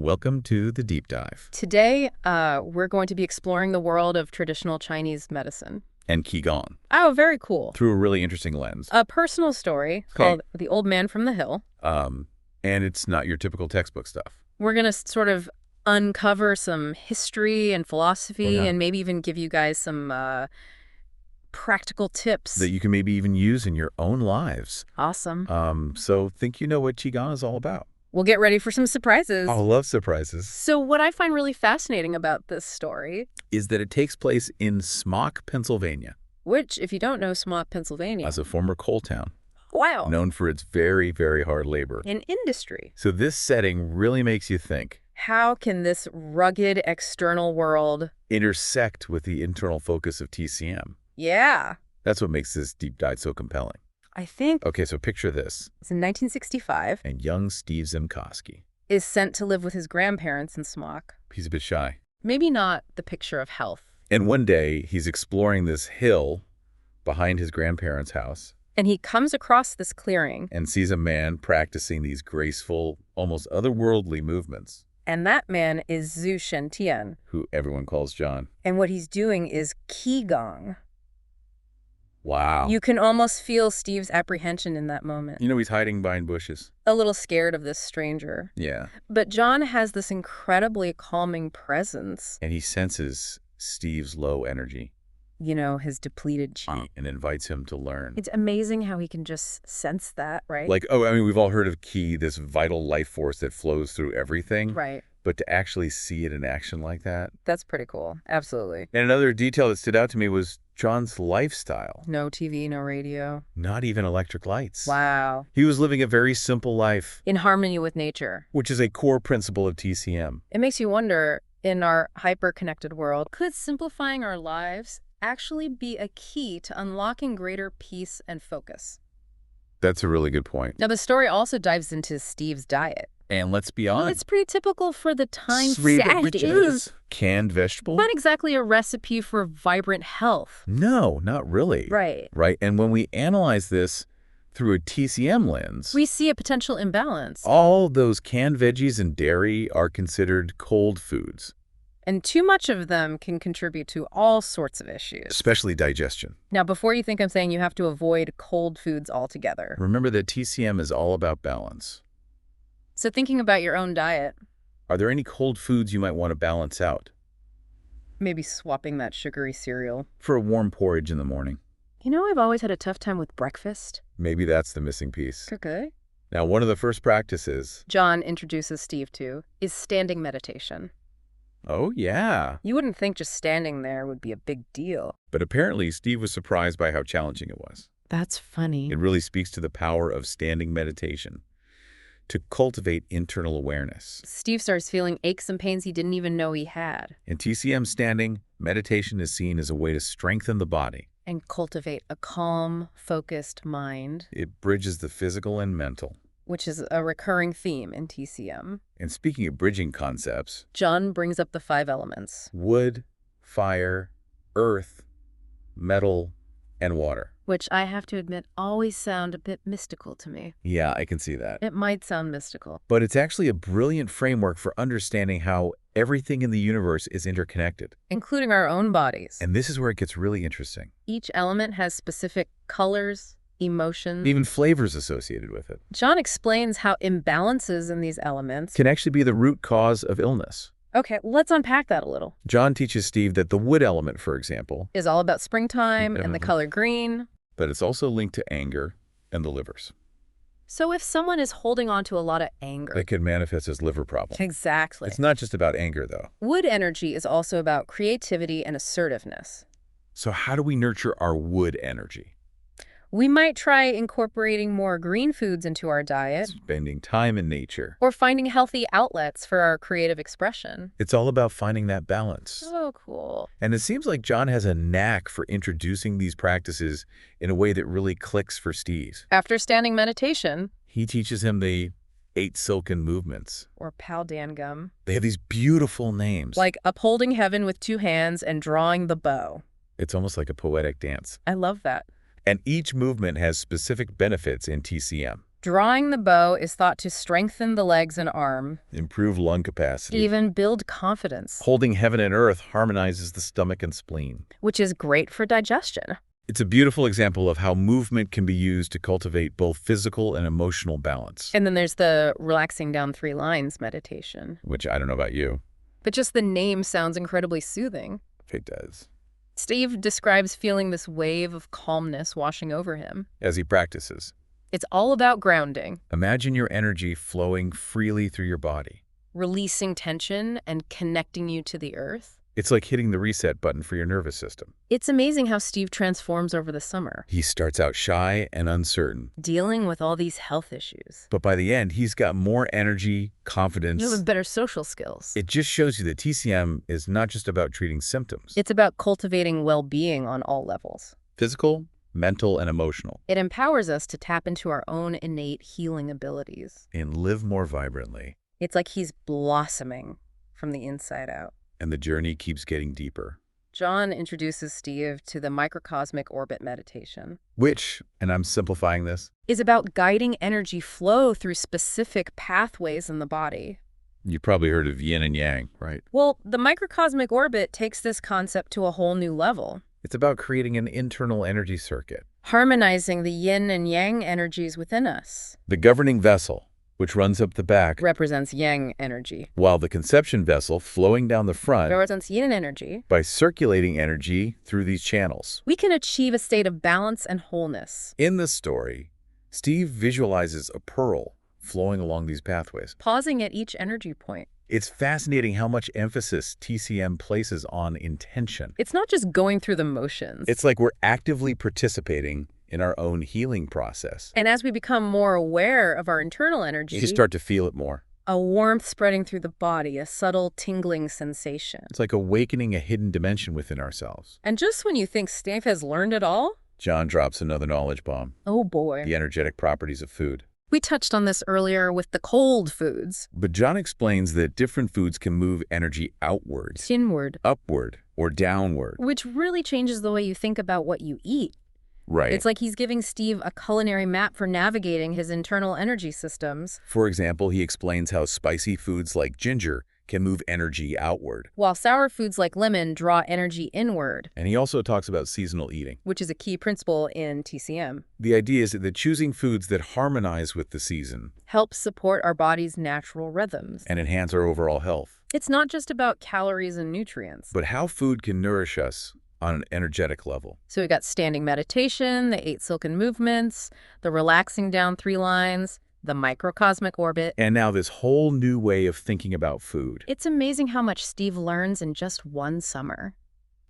Welcome to the deep dive. Today, we're going to be exploring the world of traditional Chinese medicine. And Qigong. Oh, very cool. Through a really interesting lens. A personal story called The Old Man from the Hill. And it's not your typical textbook stuff. We're going to sort of uncover some history and philosophy and maybe even give you guys some practical tips. That you can maybe even use in your own lives. Awesome. So think you know what Qigong is all about. We'll get ready for some surprises. I love surprises. So what I find really fascinating about this story is that it takes place in Smock, Pennsylvania. Which, if you don't know Smock, Pennsylvania, as a former coal town. Wow. Known for its very, very hard labor. An industry. So this setting really makes you think. How can this rugged external world intersect with the internal focus of TCM? Yeah. That's what makes this deep dive so compelling. I think. Okay, so picture this. It's in 1965. And young Steve Zemkowski is sent to live with his grandparents in Smock. He's a bit shy. Maybe not the picture of health. And one day, he's exploring this hill behind his grandparents' house. And he comes across this clearing. And sees a man practicing these graceful, almost otherworldly movements. And that man is Zhu Shentian. Who everyone calls John. And what he's doing is Qigong. Wow. You can almost feel Steve's apprehension in that moment. You know, he's hiding behind bushes. A little scared of this stranger. Yeah. But John has this incredibly calming presence. And he senses Steve's low energy. You know, his depleted chi. And invites him to learn. It's amazing how he can just sense that, right? Like, we've all heard of qi, this vital life force that flows through everything. Right. But to actually see it in action like that. That's pretty cool. Absolutely. And another detail that stood out to me was John's lifestyle. No TV, no radio. Not even electric lights. Wow. He was living a very simple life. In harmony with nature. Which is a core principle of TCM. It makes you wonder, in our hyper-connected world, could simplifying our lives actually be a key to unlocking greater peace and focus? That's a really good point. Now, the story also dives into Steve's diet. And let's be honest. It's pretty typical for the time. Canned vegetables? Not exactly a recipe for vibrant health. No, not really. Right. Right. And when we analyze this through a TCM lens, we see a potential imbalance. All those canned veggies and dairy are considered cold foods. And too much of them can contribute to all sorts of issues. Especially digestion. Now, before you think I'm saying you have to avoid cold foods altogether. Remember that TCM is all about balance. So thinking about your own diet. Are there any cold foods you might want to balance out? Maybe swapping that sugary cereal. For a warm porridge in the morning. You know, I've always had a tough time with breakfast. Maybe that's the missing piece. Okay. Now, one of the first practices John introduces Steve to is standing meditation. Oh, yeah. You wouldn't think just standing there would be a big deal. But apparently, Steve was surprised by how challenging it was. That's funny. It really speaks to the power of standing meditation. To cultivate internal awareness. Steve starts feeling aches and pains he didn't even know he had. In TCM standing, meditation is seen as a way to strengthen the body. And cultivate a calm, focused mind. It bridges the physical and mental. Which is a recurring theme in TCM. And speaking of bridging concepts, John brings up the 5 elements. Wood, fire, earth, metal, and water. Which I have to admit always sound a bit mystical to me. Yeah, I can see that. It might sound mystical. But it's actually a brilliant framework for understanding how everything in the universe is interconnected. Including our own bodies. And this is where it gets really interesting. Each element has specific colors, emotions, even flavors associated with it. John explains how imbalances in these elements can actually be the root cause of illness. Okay, let's unpack that a little. John teaches Steve that the wood element, for example, is all about springtime and the color green. But it's also linked to anger and the livers. So if someone is holding on to a lot of anger, that could manifest as liver problems. Exactly. It's not just about anger, though. Wood energy is also about creativity and assertiveness. So how do we nurture our wood energy? We might try incorporating more green foods into our diet. Spending time in nature. Or finding healthy outlets for our creative expression. It's all about finding that balance. Oh, cool. And it seems like John has a knack for introducing these practices in a way that really clicks for Steve. After standing meditation, he teaches him the 8 silken movements. Or Pao Dangum. They have these beautiful names. Like upholding heaven with 2 hands and drawing the bow. It's almost like a poetic dance. I love that. And each movement has specific benefits in TCM. Drawing the bow is thought to strengthen the legs and arm, Improve lung capacity. even build confidence, Holding heaven and earth harmonizes the stomach and spleen. which is great for digestion. It's a beautiful example of how movement can be used to cultivate both physical and emotional balance. And then there's the relaxing down 3 lines meditation. Which I don't know about you. But just the name sounds incredibly soothing. It does. Steve describes feeling this wave of calmness washing over him. As he practices, It's all about grounding, imagine your energy flowing freely through your body. releasing tension and connecting you to the earth. It's like hitting the reset button for your nervous system. It's amazing how Steve transforms over the summer, He starts out shy and uncertain, dealing with all these health issues. but by the end, he's got more energy, confidence. You have better social skills. It just shows you that TCM is not just about treating symptoms. It's about cultivating well-being on all levels. Physical, mental, and emotional. It empowers us to tap into our own innate healing abilities. And live more vibrantly. It's like he's blossoming from the inside out. And the journey keeps getting deeper. John introduces Steve to the microcosmic orbit meditation. Which, and I'm simplifying this, Is about guiding energy flow through specific pathways in the body. you probably heard of yin and yang, right? Well, the microcosmic orbit takes this concept to a whole new level, It's about creating an internal energy circuit. harmonizing the yin and yang energies within us. The governing vessel, which runs up the back, Represents yang energy. while the conception vessel flowing down the front Represents yin energy. by circulating energy through these channels. We can achieve a state of balance and wholeness. In this story, Steve visualizes a pearl flowing along these pathways. Pausing at each energy point. It's fascinating how much emphasis TCM places on intention. It's not just going through the motions. It's like we're actively participating in our own healing process. And as we become more aware of our internal energy, You start to feel it more. a warmth spreading through the body, a subtle tingling sensation. It's like awakening a hidden dimension within ourselves. And just when you think Steve has learned it all, John drops another knowledge bomb. oh boy. The energetic properties of food. We touched on this earlier with the cold foods. But John explains that different foods can move energy outwards, Inward. upward, or downward. Which really changes the way you think about what you eat. Right. It's like he's giving Steve a culinary map for navigating his internal energy systems, For example, he explains how spicy foods like ginger can move energy outward. while sour foods like lemon draw energy inward, And he also talks about seasonal eating. which is a key principle in TCM. The idea is that choosing foods that harmonize with the season Helps support our body's natural rhythms. and enhance our overall health. It's not just about calories and nutrients. But how food can nourish us on an energetic level. So we got standing meditation, the 8 silken movements, the relaxing down 3 lines, the microcosmic orbit. And now this whole new way of thinking about food. It's amazing how much Steve learns in just one summer.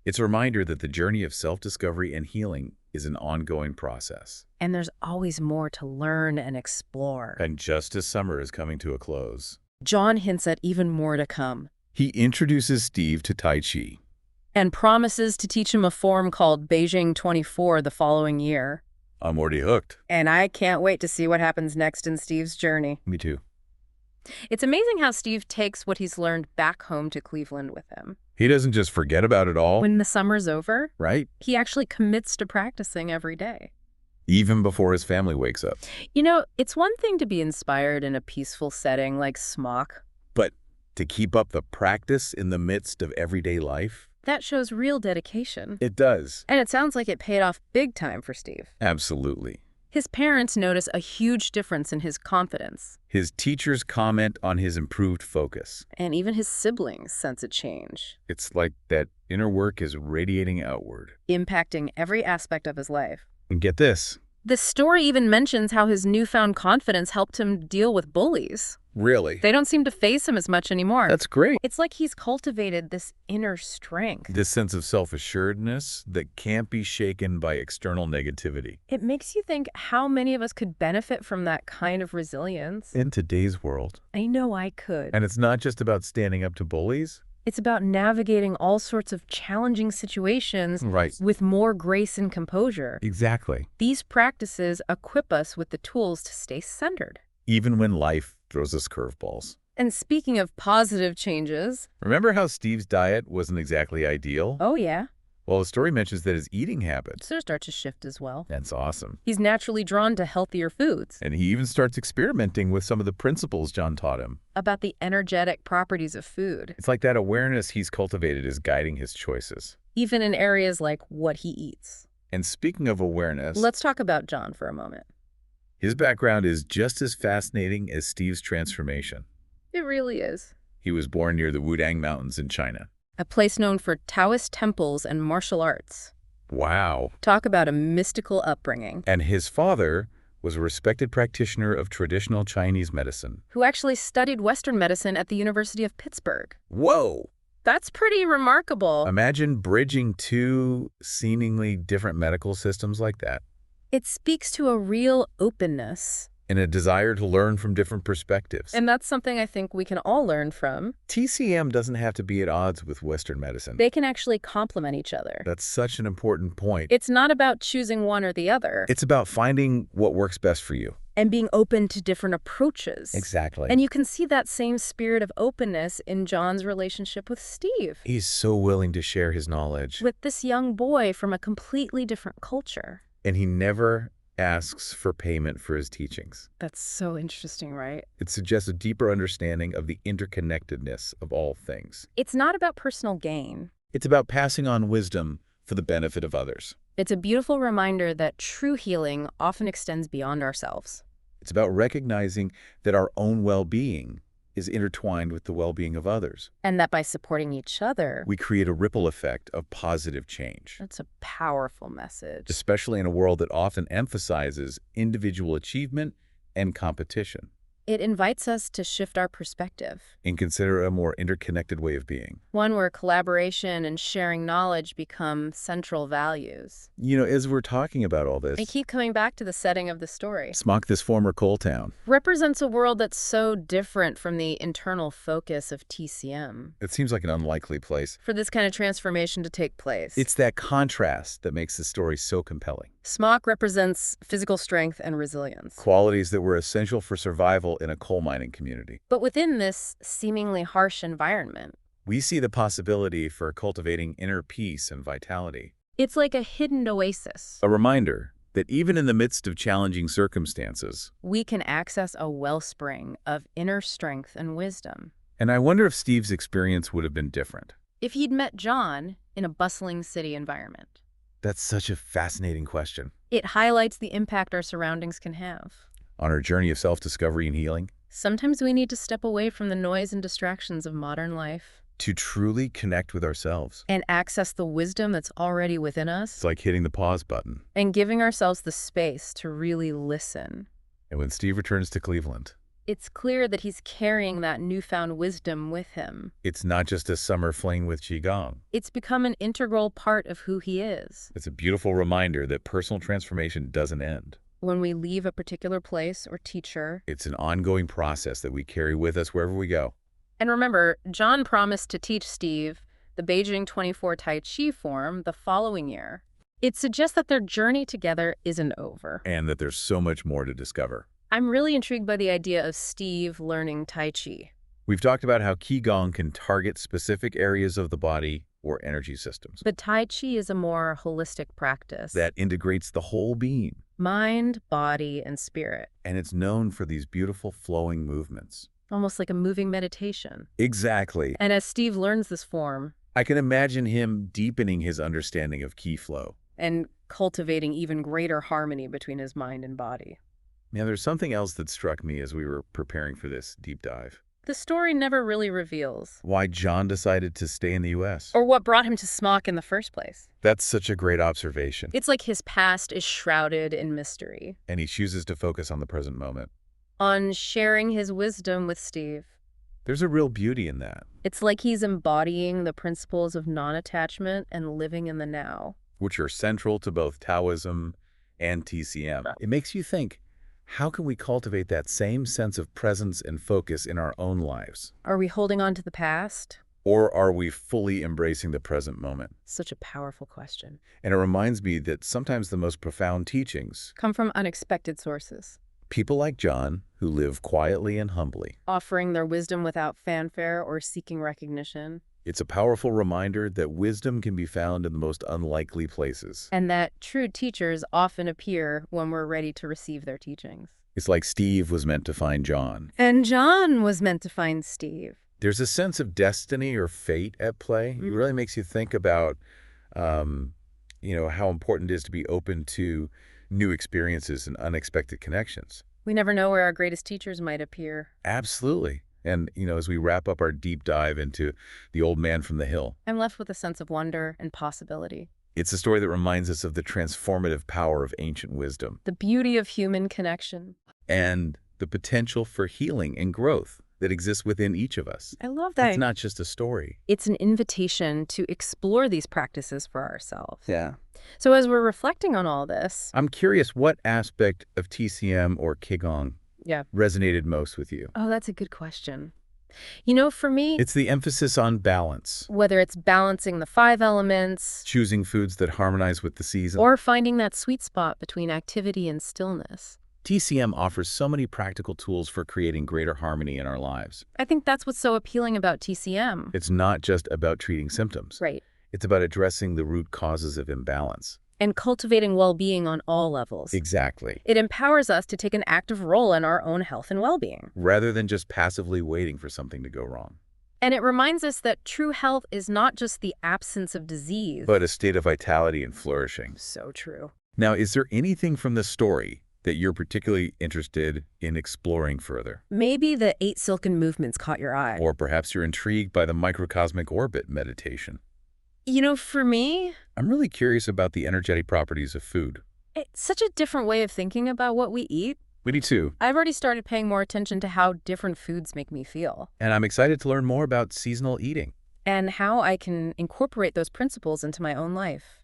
It's a reminder that the journey of self-discovery and healing is an ongoing process. And there's always more to learn and explore. And just as summer is coming to a close, John hints at even more to come he introduces Steve to Tai Chi. and promises to teach him a form called Beijing 24 the following year. I'm already hooked. And I can't wait to see what happens next in Steve's journey. Me too. It's amazing how Steve takes what he's learned back home to Cleveland with him. He doesn't just forget about it all, When the summer's over, right? he actually commits to practicing every day. Even before his family wakes up. You know, it's one thing to be inspired in a peaceful setting like Smock. But to keep up the practice in the midst of everyday life, That shows real dedication. it does. And it sounds like it paid off big time for Steve. Absolutely. His parents notice a huge difference in his confidence. His teachers comment on his improved focus. And even his siblings sense a change, It's like that inner work is radiating outward. impacting every aspect of his life. And get this. The story even mentions how his newfound confidence helped him deal with bullies. Really? They don't seem to face him as much anymore. That's great. It's like he's cultivated this inner strength. This sense of self-assuredness that can't be shaken by external negativity. It makes you think how many of us could benefit from that kind of resilience. In today's world. I know I could. And it's not just about standing up to bullies. It's about navigating all sorts of challenging situations Right. with more grace and composure. Exactly. These practices equip us with the tools to stay centered. Even when life throws us curveballs. And speaking of positive changes, Remember how Steve's diet wasn't exactly ideal? oh yeah, Well, the story mentions that his eating habits. So start to shift as well. That's awesome. He's naturally drawn to healthier foods. And he even starts experimenting with some of the principles John taught him. About the energetic properties of food, It's like that awareness he's cultivated is guiding his choices. even in areas like what he eats. And speaking of awareness, Let's talk about John for a moment. his background is just as fascinating as Steve's transformation. It really is. He was born near the Wudang Mountains in China. A place known for Taoist temples and martial arts. Wow. Talk about a mystical upbringing. And his father was a respected practitioner of traditional Chinese medicine. Who actually studied Western medicine at the University of Pittsburgh. Whoa! That's pretty remarkable. Imagine bridging two seemingly different medical systems like that. It speaks to a real openness. And a desire to learn from different perspectives. And that's something I think we can all learn from. TCM doesn't have to be at odds with Western medicine. They can actually complement each other. That's such an important point. It's not about choosing one or the other. It's about finding what works best for you. And being open to different approaches. Exactly. And you can see that same spirit of openness in John's relationship with Steve. He's so willing to share his knowledge. With this young boy from a completely different culture. And he never asks for payment for his teachings. That's so interesting, right? It suggests a deeper understanding of the interconnectedness of all things. It's not about personal gain. It's about passing on wisdom for the benefit of others. It's a beautiful reminder that true healing often extends beyond ourselves. It's about recognizing that our own well-being is intertwined with the well-being of others. And that by supporting each other, We create a ripple effect of positive change, that's a powerful message. especially in a world that often emphasizes individual achievement and competition, It invites us to shift our perspective. and consider a more interconnected way of being. One where collaboration and sharing knowledge become central values. You know, as we're talking about all this, I keep coming back to the setting of the story. Smock, this former coal town, Represents a world that's so different from the internal focus of TCM. it seems like an unlikely place. For this kind of transformation to take place. It's that contrast that makes the story so compelling. Smock represents physical strength and resilience. Qualities that were essential for survival in a coal mining community. But within this seemingly harsh environment, We see the possibility for cultivating inner peace and vitality. it's like a hidden oasis. A reminder that even in the midst of challenging circumstances, We can access a wellspring of inner strength and wisdom. and I wonder if Steve's experience would have been different. If he'd met John in a bustling city environment. That's such a fascinating question. It highlights the impact our surroundings can have. On our journey of self-discovery and healing, Sometimes we need to step away from the noise and distractions of modern life to truly connect with ourselves. and access the wisdom that's already within It's us like hitting the pause button. and giving ourselves the space to really listen. And when Steve returns to Cleveland, It's clear that he's carrying that newfound wisdom with him. it's not just a summer fling with Qigong. It's become an integral part of who he is. It's a beautiful reminder that personal transformation doesn't end. When we leave a particular place or teacher. It's an ongoing process that we carry with us wherever we go. And remember, John promised to teach Steve the Beijing 24 Tai Chi form the following year. It suggests that their journey together isn't over. And that there's so much more to discover. I'm really intrigued by the idea of Steve learning Tai Chi. We've talked about how Qigong can target specific areas of the body or energy systems. But Tai Chi is a more holistic practice. That integrates the whole being. Mind, body, and spirit. And it's known for these beautiful flowing movements. Almost like a moving meditation. Exactly. And as Steve learns this form I can imagine him deepening his understanding of Qi flow. and cultivating even greater harmony between his mind and body. Now, there's something else that struck me as we were preparing for this deep dive. The story never really reveals. Why John decided to stay in the U.S. Or what brought him to Smock in the first place. That's such a great observation. It's like his past is shrouded in mystery. And he chooses to focus on the present moment. On sharing his wisdom with Steve. There's a real beauty in that, It's like he's embodying the principles of non-attachment and living in the now. which are central to both Taoism and TCM. It makes you think, how can we cultivate that same sense of presence and focus in our own lives? Are we holding on to the past? Or are we fully embracing the present moment? Such a powerful question. And it reminds me that sometimes the most profound teachings, Come from unexpected sources. people like John, who live quietly and humbly, Offering their wisdom without fanfare or seeking recognition. It's a powerful reminder that wisdom can be found in the most unlikely places. And that true teachers often appear when we're ready to receive their teachings. It's like Steve was meant to find John. And John was meant to find Steve. There's a sense of destiny or fate at play. It really makes you think about, how important it is to be open to new experiences and unexpected connections. We never know where our greatest teachers might appear. Absolutely. And, as we wrap up our deep dive into The Old Man from the Hill, I'm left with a sense of wonder and possibility. it's a story that reminds us of the transformative power of ancient wisdom The beauty of human connection. and the potential for healing and growth that exists within each of us. I love that. It's not just a story. It's an invitation to explore these practices for ourselves. Yeah. So as we're reflecting on all this, I'm curious what aspect of TCM or Qigong resonated most with you. Oh, that's a good question. For me, It's the emphasis on balance, whether it's balancing the 5 elements choosing foods that harmonize with the season. or finding that sweet spot between activity and stillness, TCM offers so many practical tools for creating greater harmony in our lives. I think that's what's so appealing about TCM. It's not just about treating symptoms. Right. It's about addressing the root causes of imbalance. And cultivating well-being on all levels. Exactly. It empowers us to take an active role in our own health and well-being. Rather than just passively waiting for something to go wrong. And it reminds us that true health is not just the absence of disease. But a state of vitality and flourishing. So true. Now, is there anything from this story that you're particularly interested in exploring further? Maybe the 8 silken movements caught your eye. Or perhaps you're intrigued by the microcosmic orbit meditation. For me, I'm really curious about the energetic properties of food. it's such a different way of thinking about what we eat. We do too. I've already started paying more attention to how different foods make me feel And I'm excited to learn more about seasonal eating. and how I can incorporate those principles into my own life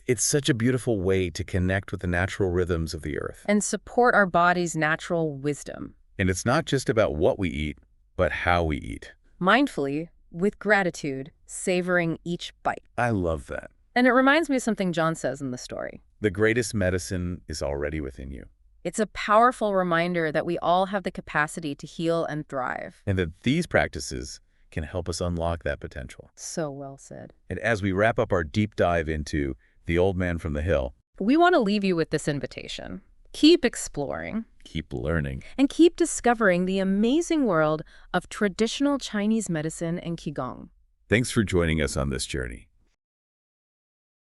It's such a beautiful way to connect with the natural rhythms of the earth. and support our body's natural wisdom. And it's not just about what we eat, but how we eat. Mindfully, with gratitude, savoring each bite. I love that. And it reminds me of something John says in the story. The greatest medicine is already within you. It's a powerful reminder that we all have the capacity to heal and thrive. And that these practices can help us unlock that potential. So well said. And as we wrap up our deep dive into The Old Man from the Hill, We want to leave you with this invitation. Keep exploring keep learning. and keep discovering the amazing world of traditional Chinese medicine and Qigong. Thanks for joining us on this journey.